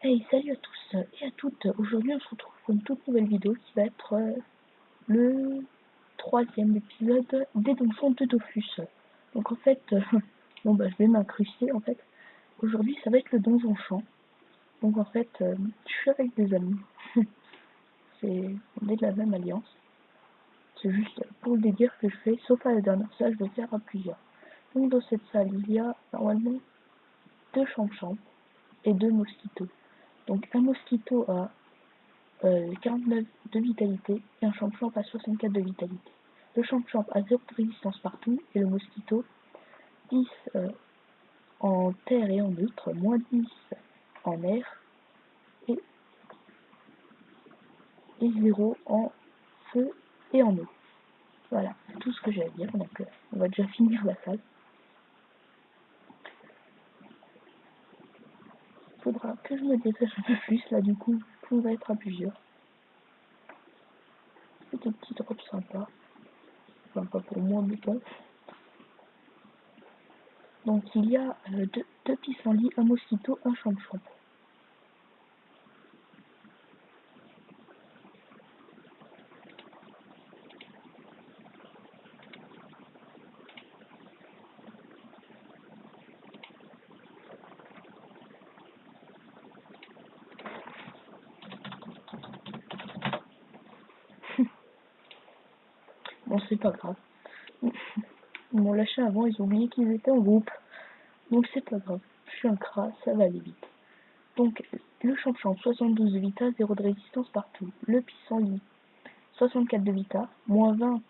Hey, salut à tous et à toutes. Aujourd'hui, on se retrouve pour une toute nouvelle vidéo qui va être le troisième épisode des donjons de Dofus. Donc en fait, bon bah je vais m'incruster en fait. Aujourd'hui, ça va être le donjon champ. Donc en fait, je suis avec des amis. On est de la même alliance. C'est juste pour le délire que je fais, sauf à la dernière salle, je vais faire à plusieurs. Donc dans cette salle, il y a normalement 2 champs et 2 mosquitos. Donc un mosquito a 49 de vitalité et un champ-champ à 64 de vitalité. Le champ-champ a 0 de résistance partout et le mosquito 10 en terre et en neutre, moins 10 en air et 0 en feu et en eau. Voilà, c'est tout ce que j'ai à dire. Donc on va déjà finir la salle. Faudra que je me dépêche un peu plus là, du coup on va être à plusieurs. C'est des petits drops sympas. Enfin pas pour moi mais bon. Donc il y a deux pissenlits, un mosquito, un champ-champ. Bon, c'est pas grave. Ils m'ont lâché avant, ils ont oublié qu'ils étaient en groupe. Donc c'est pas grave. Je suis un crat, ça va aller vite. Donc, le champ-champ, 72 de vita, 0 de résistance partout. Le pissenlit, 64 de vita, moins 20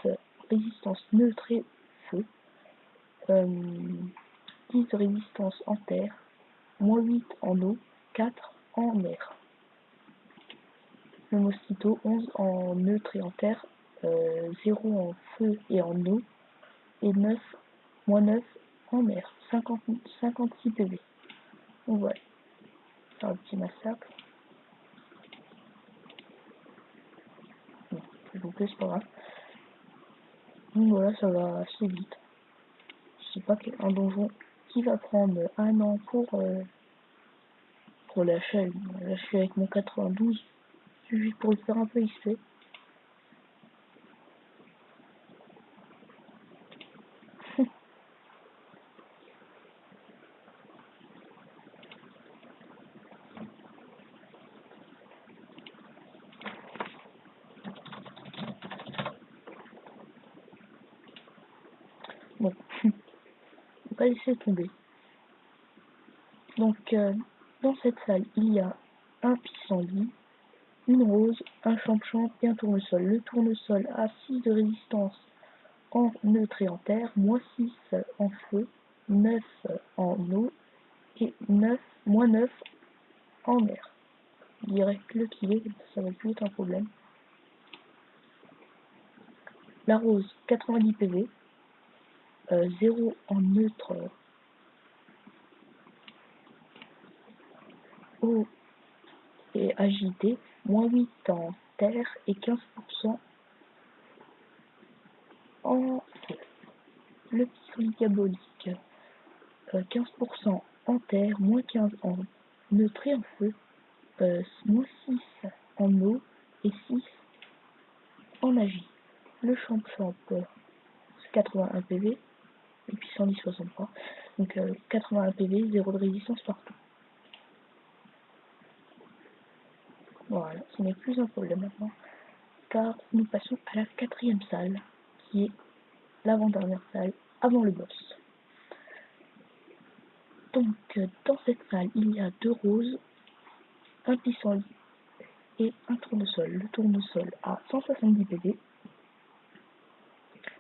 résistance neutre et feu. 10 de résistance en terre, moins 8 en eau, 4 en air. Le mosquito, 11 en neutre et en terre, 0 en feu et en eau, et 9, moins 9 en mer, 56 PV. Donc voilà, c'est un petit massacre. Bon, c'est pas grave. Donc voilà, ça va assez vite. Je sais pas un donjon qui va prendre 1 an pour lâcher. Là, je suis avec mon 92, juste pour le faire un peu XP. Bon, on va laisser tomber. Donc, dans cette salle, il y a un pissenlit, une rose, un champ-champ et un tournesol. Le tournesol a 6 de résistance en neutre et en terre, moins 6 en feu, 9 en eau et moins 9 en mer. Je dirais que le kilo, ça va plus être un problème. La rose, 90 PV, 0 en neutre, eau et agité, moins 8 en terre et 15% en feu. Le pissenlit diabolique, 15% en terre, moins 15 en neutre et en feu, moins 6 en eau et 6 en agi. Le champ-champ, 81 PV, et puis 110 63. Donc 81 PV, 0 de résistance partout. Voilà, ce n'est plus un problème maintenant, car nous passons à la 4e salle, qui est l'avant-dernière salle, avant le boss. Donc dans cette salle, il y a 2 roses, un pissenlit et un tournesol. Le tournesol a 170 PV,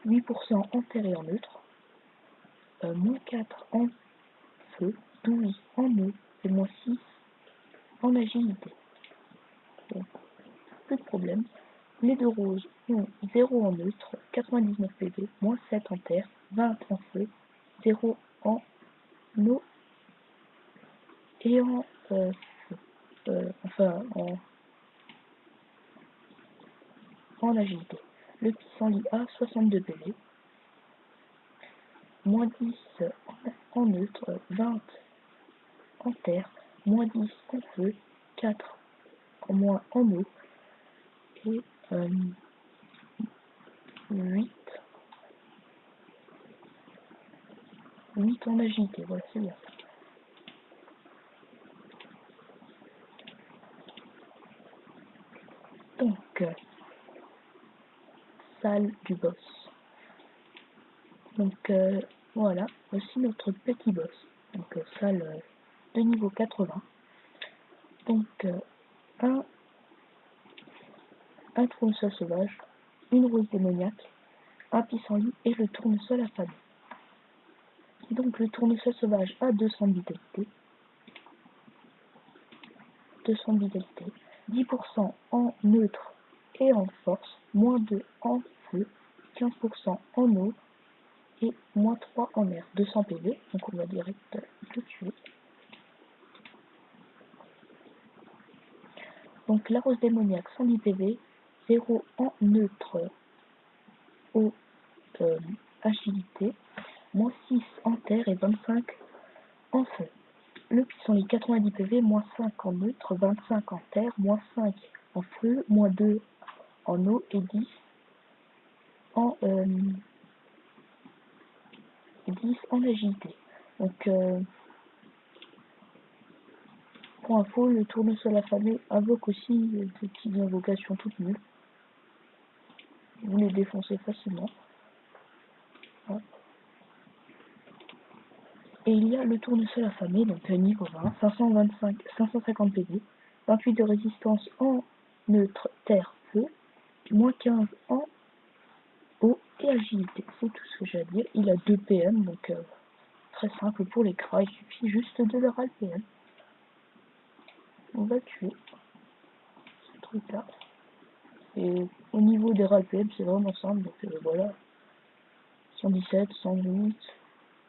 8% en terre et en neutre, moins 4 en feu, 12 en eau et moins 6 en agilité. Donc, plus de problème. Les 2 roses ont 0 en neutre, 99 PV, moins 7 en terre, 20 en feu, 0 en eau et en feu. En agilité. Le pissenlit a 62 PV, moins 10 en neutre, 20 en terre, moins 10 en feu 4 en moins en eau et 8 en agilité. Voilà, c'est bien ça. Donc, salle du boss. Donc, voilà, voici notre petit boss. Donc, salle de niveau 80. Donc, un tournesol sauvage, une rose démoniaque, un pissenlit et le tournesol affamé. Donc, le tournesol sauvage a 200 de vitalité. 200 de vitalité. 10% en neutre et en force, moins 2 en feu, 15% en eau et moins 3 en air. 200 PV, donc on va direct le tuer. Donc la rose démoniaque 110 PV, 0 en neutre au agilité, moins 6 en terre et 25 en feu. Le pissenlit 90 PV, moins 5 en neutre, 25 en terre, moins 5 en feu, moins 2 en eau et 10 en 10 en agilité. Donc, pour info, le tournesol affamé invoque aussi des petites invocations toutes nulles. Vous les défoncez facilement. Voilà. Et il y a le tournesol affamé, donc niveau 20, 550 PV, 28 de résistance en neutre, terre, feu, moins 15 en eau et agilité. C'est tout ce que j'ai à dire. Il a 2 PM, donc très simple pour les cras, il suffit juste de leur PM. On va tuer ce truc là. Et au niveau des RAL PM, c'est vraiment simple, donc voilà. 117, 108,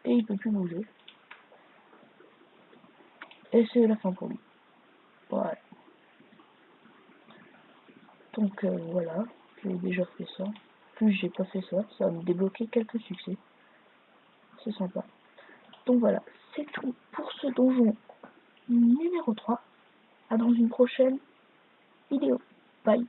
et il peut plus bouger. Et c'est la fin pour lui. Voilà. Donc voilà, j'ai déjà fait ça. Plus j'ai pas fait ça, ça va me débloquer quelques succès. C'est sympa. Donc voilà, c'est tout pour ce donjon numéro 3. À dans une prochaine vidéo. Bye.